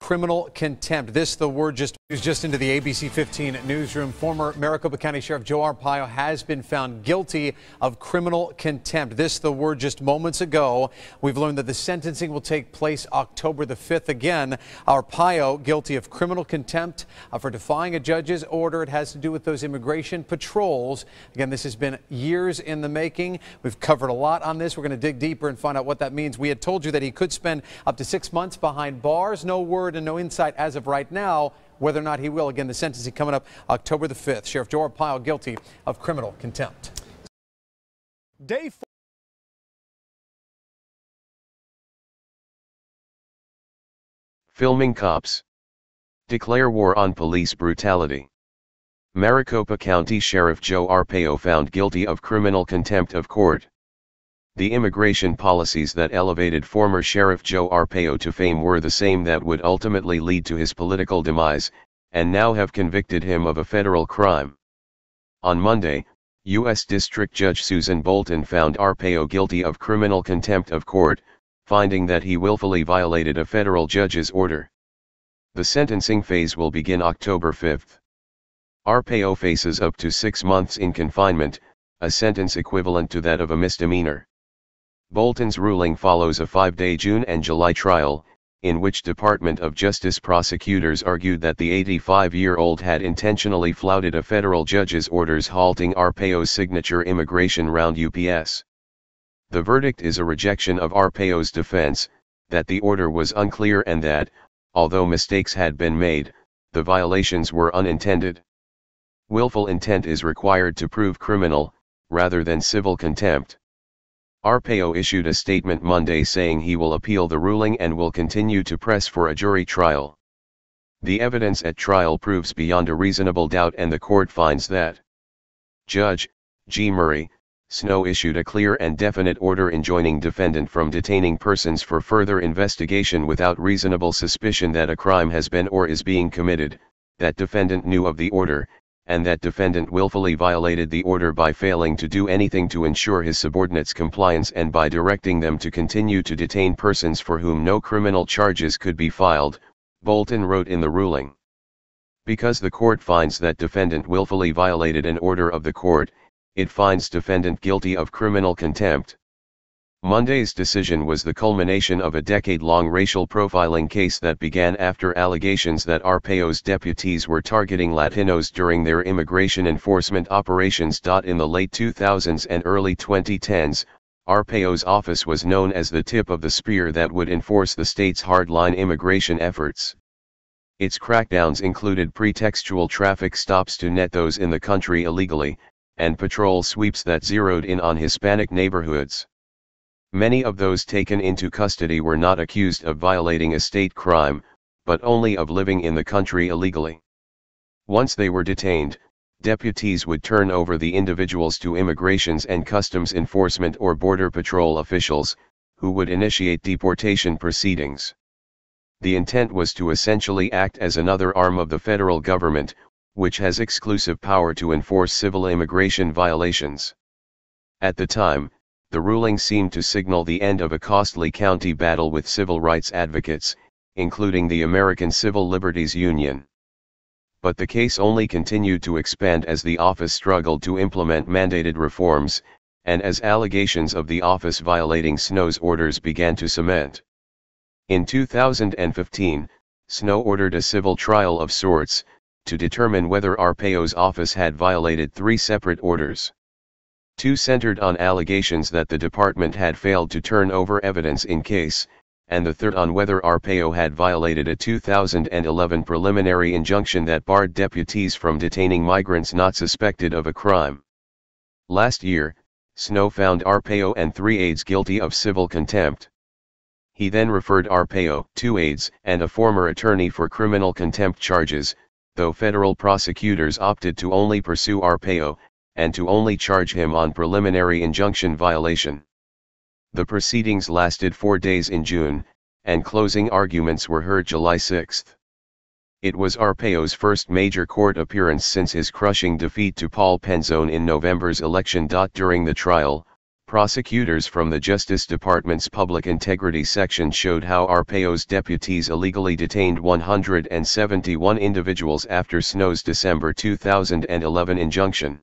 criminal contempt. This, the word just into the ABC 15 newsroom. Former Maricopa County Sheriff Joe Arpaio has been found guilty of criminal contempt. This, the word just moments ago. We've learned that the sentencing will take place October the 5th. Again, Arpaio guilty of criminal contempt for defying a judge's order. It has to do with those immigration patrols. Again, this has been years in the making. We've covered a lot on this. We're going to dig deeper and find out what that means. We had told you that he could spend up to 6 months behind bars. No word and no insight as of right now whether or not he will. Again, the sentencing coming up October the 5th. Sheriff Joe Arpaio guilty of criminal contempt. Day 4. Filming cops declare war on police brutality. Maricopa County Sheriff Joe Arpaio found guilty of criminal contempt of court. The immigration policies that elevated former Sheriff Joe Arpaio to fame were the same that would ultimately lead to his political demise, and now have convicted him of a federal crime. On Monday, U.S. District Judge Susan Bolton found Arpaio guilty of criminal contempt of court, finding that he willfully violated a federal judge's order. The sentencing phase will begin October 5th. Arpaio faces up to 6 months in confinement, a sentence equivalent to that of a misdemeanor. Bolton's ruling follows a 5-day June and July trial, in which Department of Justice prosecutors argued that the 85-year-old had intentionally flouted a federal judge's orders halting Arpaio's signature immigration round UPS. The verdict is a rejection of Arpaio's defense, that the order was unclear and that, although mistakes had been made, the violations were unintended. Willful intent is required to prove criminal, rather than civil contempt. Arpaio issued a statement Monday saying he will appeal the ruling and will continue to press for a jury trial. The evidence at trial proves beyond a reasonable doubt, and the court finds that Judge G. Murray Snow issued a clear and definite order enjoining defendant from detaining persons for further investigation without reasonable suspicion that a crime has been or is being committed, that defendant knew of the order, and that defendant willfully violated the order by failing to do anything to ensure his subordinates' compliance and by directing them to continue to detain persons for whom no criminal charges could be filed, Bolton wrote in the ruling. Because the court finds that defendant willfully violated an order of the court, it finds defendant guilty of criminal contempt. Monday's decision was the culmination of a decade-long racial profiling case that began after allegations that Arpaio's deputies were targeting Latinos during their immigration enforcement operations. In the late 2000s and early 2010s, Arpaio's office was known as the tip of the spear that would enforce the state's hardline immigration efforts. Its crackdowns included pretextual traffic stops to net those in the country illegally, and patrol sweeps that zeroed in on Hispanic neighborhoods. Many of those taken into custody were not accused of violating a state crime, but only of living in the country illegally. Once they were detained, deputies would turn over the individuals to Immigrations and Customs Enforcement or Border Patrol officials, who would initiate deportation proceedings. The intent was to essentially act as another arm of the federal government, which has exclusive power to enforce civil immigration violations. At the time, the ruling seemed to signal the end of a costly county battle with civil rights advocates, including the American Civil Liberties Union. But the case only continued to expand as the office struggled to implement mandated reforms, and as allegations of the office violating Snow's orders began to cement. In 2015, Snow ordered a civil trial of sorts, to determine whether Arpaio's office had violated 3 separate orders. 2 centered on allegations that the department had failed to turn over evidence in case, and the third on whether Arpaio had violated a 2011 preliminary injunction that barred deputies from detaining migrants not suspected of a crime. Last year, Snow found Arpaio and 3 aides guilty of civil contempt. He then referred Arpaio, 2 aides, and a former attorney for criminal contempt charges, though federal prosecutors opted to only pursue Arpaio, and to only charge him on preliminary injunction violation. The proceedings lasted 4 days in June, and closing arguments were heard July 6. It was Arpaio's first major court appearance since his crushing defeat to Paul Penzone in November's election. During the trial, Prosecutors from the Justice Department's Public Integrity Section showed how Arpaio's deputies illegally detained 171 individuals after Snow's December 2011 injunction.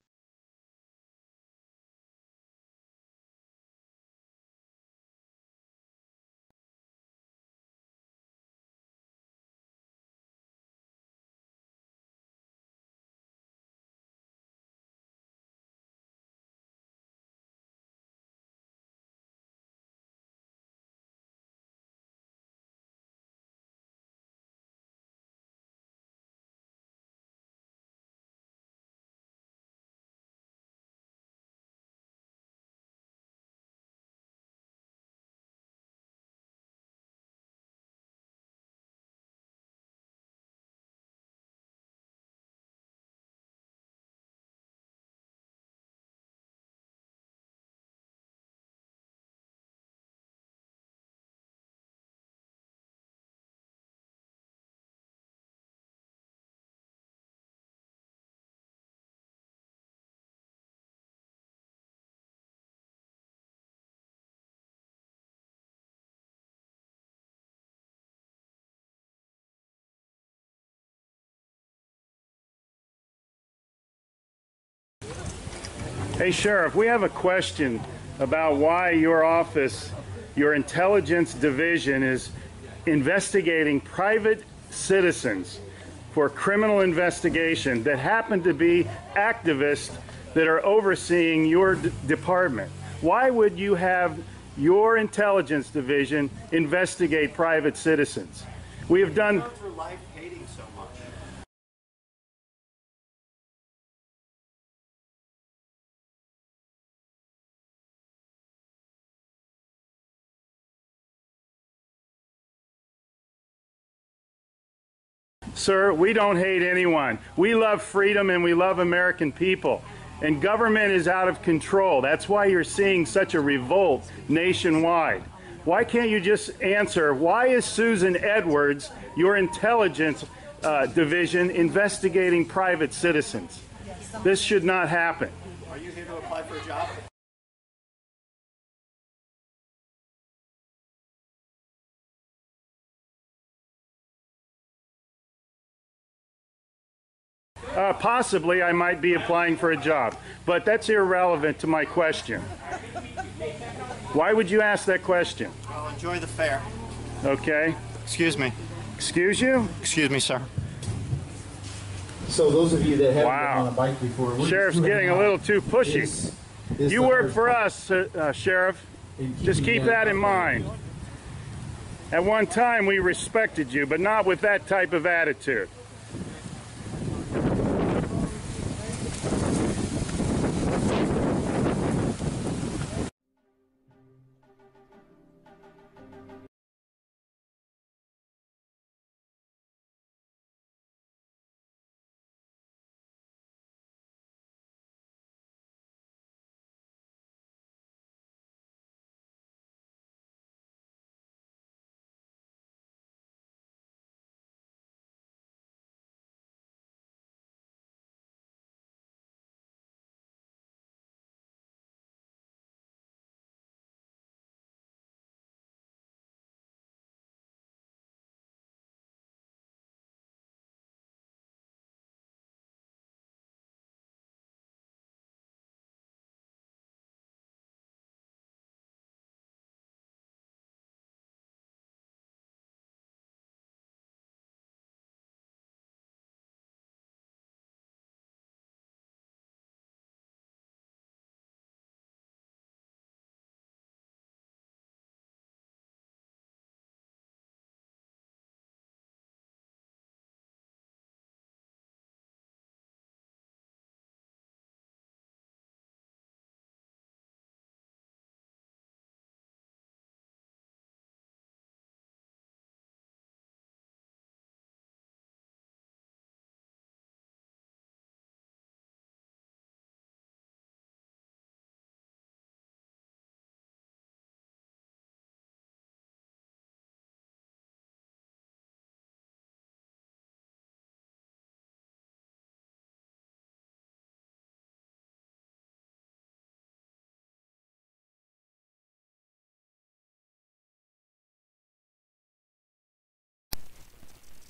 Hey, Sheriff, we have a question about why your office, your intelligence division, is investigating private citizens for criminal investigation that happen to be activists that are overseeing your department. Why would you have your intelligence division investigate private citizens? We have done... for life hating so much. Sir, we don't hate anyone. We love freedom and we love American people. And government is out of control. That's why you're seeing such a revolt nationwide. Why can't you just answer, why is Susan Edwards, your intelligence division, investigating private citizens? This should not happen. Are you here to apply for a job? Possibly I might be applying for a job, but that's irrelevant to my question. Why would you ask that question? Well, enjoy the fair. Okay. Excuse me. Excuse you? Excuse me, sir. So those of you that haven't Wow. been on a bike before, Sheriff's getting a little too pushy. You work for us, Sheriff. Just keep that in mind. At one time we respected you, but not with that type of attitude.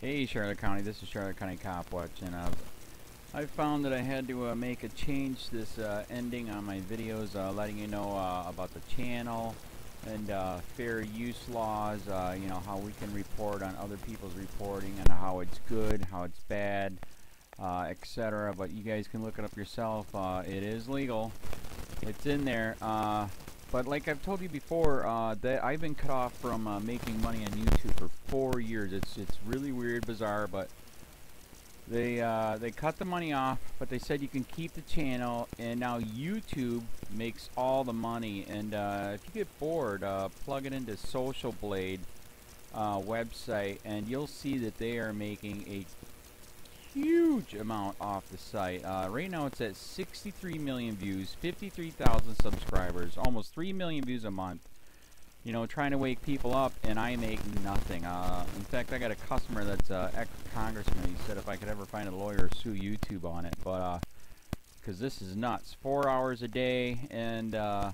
Hey Charlotte County, this is Charlotte County COPWATCH, and I found that I had to make a change this ending on my videos, letting you know about the channel and fair use laws, you know, how we can report on other people's reporting and how it's good, how it's bad, etc. But you guys can look it up yourself. It is legal. It's in there. But like I've told you before, that I've been cut off from making money on YouTube for 4 years. It's really weird, bizarre, but they cut the money off, but they said you can keep the channel, and now YouTube makes all the money. And if you get bored, plug it into Social Blade website, and you'll see that they are making a huge amount off the site. Right now it's at 63 million views, 53,000 subscribers, almost 3 million views a month. You know, trying to wake people up, and I make nothing. In fact, I got a customer that's ex-congressman. He said if I could ever find a lawyer, sue YouTube on it. But because this is nuts, 4 hours a day, and to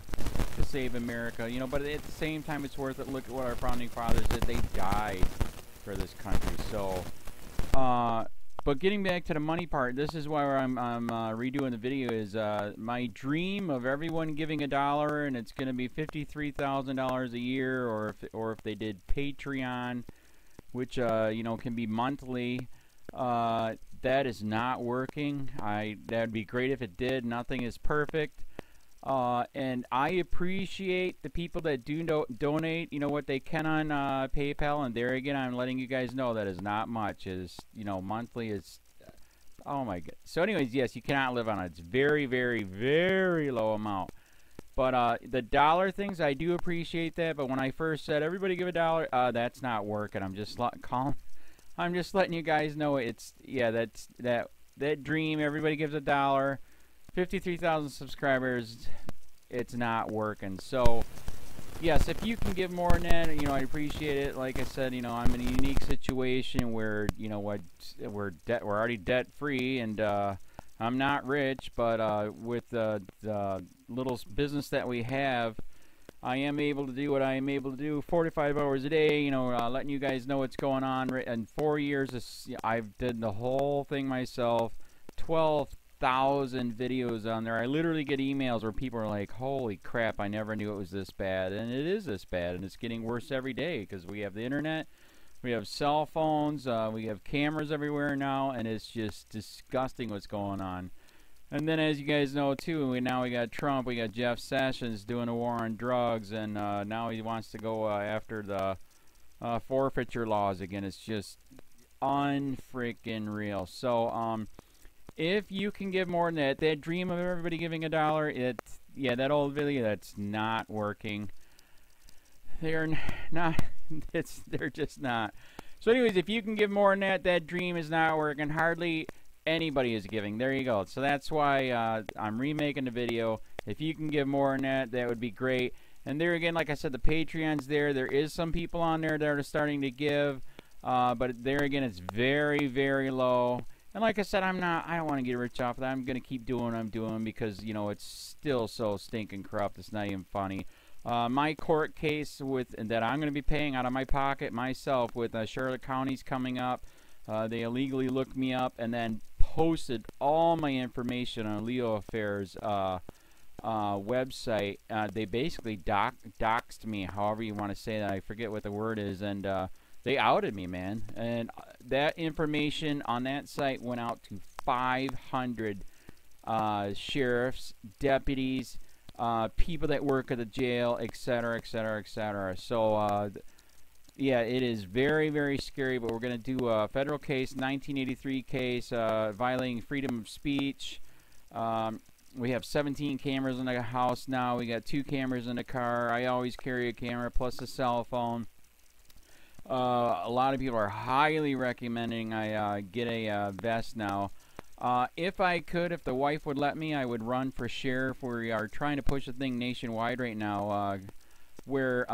save America. You know, but at the same time, it's worth it. Look at what our founding fathers did. They died for this country. So, but getting back to the money part, this is why I'm redoing the video. Is my dream of everyone giving $1, and it's going to be $53,000 a year, or if they did Patreon, which you know, can be monthly. That is not working. That'd be great if it did. Nothing is perfect. And I appreciate the people that do donate, you know, what they can on PayPal, and there again, I'm letting you guys know that is not much. Is, you know, monthly is, oh my god. So anyways, yes, you cannot live on it. It's very, very, very low amount. But the dollar things, I do appreciate that. But when I first said everybody give $1, that's not working. I'm just I'm just letting you guys know it's, yeah, that dream. Everybody gives $1. 53,000 subscribers, it's not working. So yes, if you can give more than that, you know, I appreciate it. Like I said, you know, I'm in a unique situation where, you know, we're already debt free, and I'm not rich, but with the little business that we have, I am able to do what I am able to do 45 hours a day, you know, letting you guys know what's going on. In 4 years, I've did the whole thing myself. 12,000 videos on there. I literally get emails where people are like, holy crap, I never knew it was this bad. And it is this bad, and it's getting worse every day because we have the internet, we have cell phones, we have cameras everywhere now, and it's just disgusting what's going on. And then, as you guys know too, now we got Trump, we got Jeff Sessions doing a war on drugs, and now he wants to go after the forfeiture laws again. It's just unfreaking real. So if you can give more than that dream of everybody giving $1, it's, yeah, that old video, that's not working. They're not, they're just not. So anyways, if you can give more than that dream is not working. Hardly anybody is giving. There you go. So that's why I'm remaking the video. If you can give more than that, that would be great. And there again, like I said, the Patreon's there. There is some people on there that are starting to give, but there again, it's very, very low. And like I said, I don't want to get rich off of that. I'm going to keep doing what I'm doing because, you know, it's still so stinking corrupt. It's not even funny. My court case that I'm going to be paying out of my pocket myself with Charlotte County's coming up. They illegally looked me up and then posted all my information on LEOAFFAIRS website. They basically doxed me, however you want to say that. I forget what the word is, and they outed me, man. And that information on that site went out to 500 sheriffs, deputies, people that work at the jail, etc., etc., etc. So yeah, it is very, very scary, but we're going to do a federal case, 1983 case, violating freedom of speech. We have 17 cameras in the house now. We got 2 cameras in the car. I always carry a camera plus a cell phone. A lot of people are highly recommending I get a vest now. If I could, if the wife would let me, I would run for sheriff. We are trying to push the thing nationwide right now, where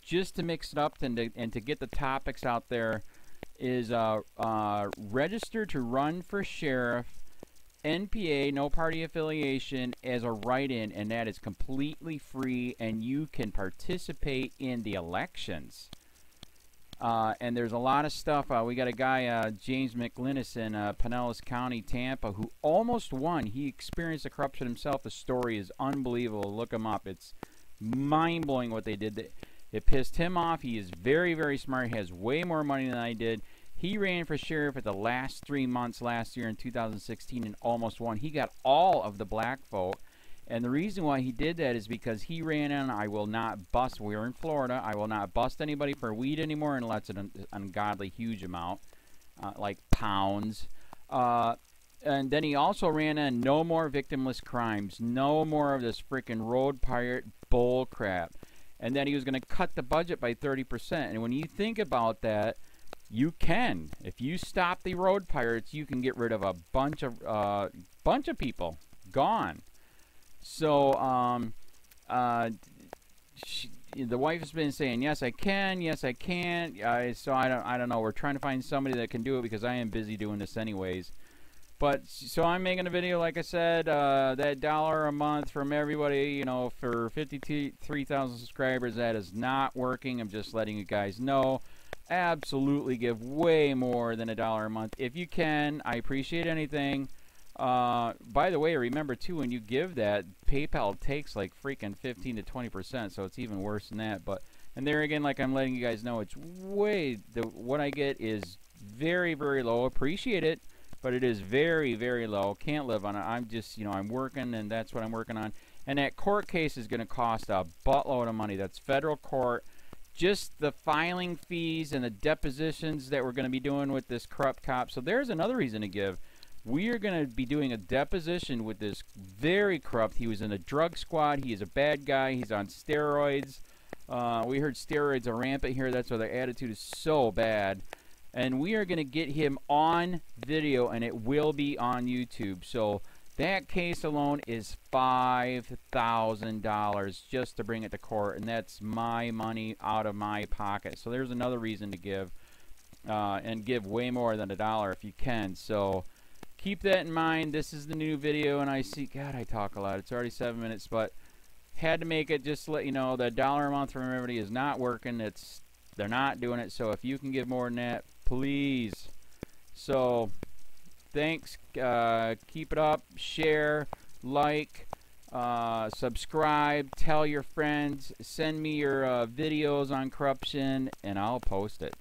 just to mix it up and to get the topics out there is register to run for sheriff, NPA, no party affiliation, as a write-in, and that is completely free, and you can participate in the elections. And there's a lot of stuff. We got a guy, James McLinnis in Pinellas County, Tampa, who almost won. He experienced the corruption himself. The story is unbelievable. Look him up. It's mind-blowing what they did. It pissed him off. He is very, very smart. He has way more money than I did. He ran for sheriff at the last 3 months last year in 2016 and almost won. He got all of the black vote. And the reason why he did that is because he ran on, I will not bust, we're in Florida, I will not bust anybody for weed anymore unless it's an ungodly huge amount, like pounds. And then he also ran on no more victimless crimes, no more of this freaking road pirate bull crap. And then he was going to cut the budget by 30%. And when you think about that, you can. If you stop the road pirates, you can get rid of a bunch of people. Gone. So, the wife has been saying, yes, I can, yes, I can't. So I don't know. We're trying to find somebody that can do it because I am busy doing this anyways. But, so I'm making a video, like I said, that $1 a month from everybody, you know, for 53,000 subscribers, that is not working. I'm just letting you guys know. Absolutely give way more than $1 a month. If you can, I appreciate anything. By the way, remember too, when you give that, PayPal takes like freaking 15 to 20%, so it's even worse than that. But, and there again, like I'm letting you guys know, it's way, what I get is very, very low. Appreciate it, but it is very, very low. Can't live on it. I'm just, you know, I'm working, and that's what I'm working on. And that court case is going to cost a buttload of money. That's federal court. Just the filing fees and the depositions that we're going to be doing with this corrupt cop. So there's another reason to give. We are going to be doing a deposition with this very corrupt. He was in a drug squad. He is a bad guy. He's on steroids. We heard steroids are rampant here. That's why their attitude is so bad. And we are going to get him on video, and it will be on YouTube. So that case alone is $5,000 just to bring it to court, and that's my money out of my pocket. So there's another reason to give, and give way more than $1 if you can. So keep that in mind. This is the new video, and I see, God, I talk a lot. It's already 7 minutes, but had to make it just to let you know that $1 a month from everybody is not working. They're not doing it. So if you can give more than that, please. So thanks. Keep it up. Share, like, subscribe, tell your friends, send me your videos on corruption, and I'll post it.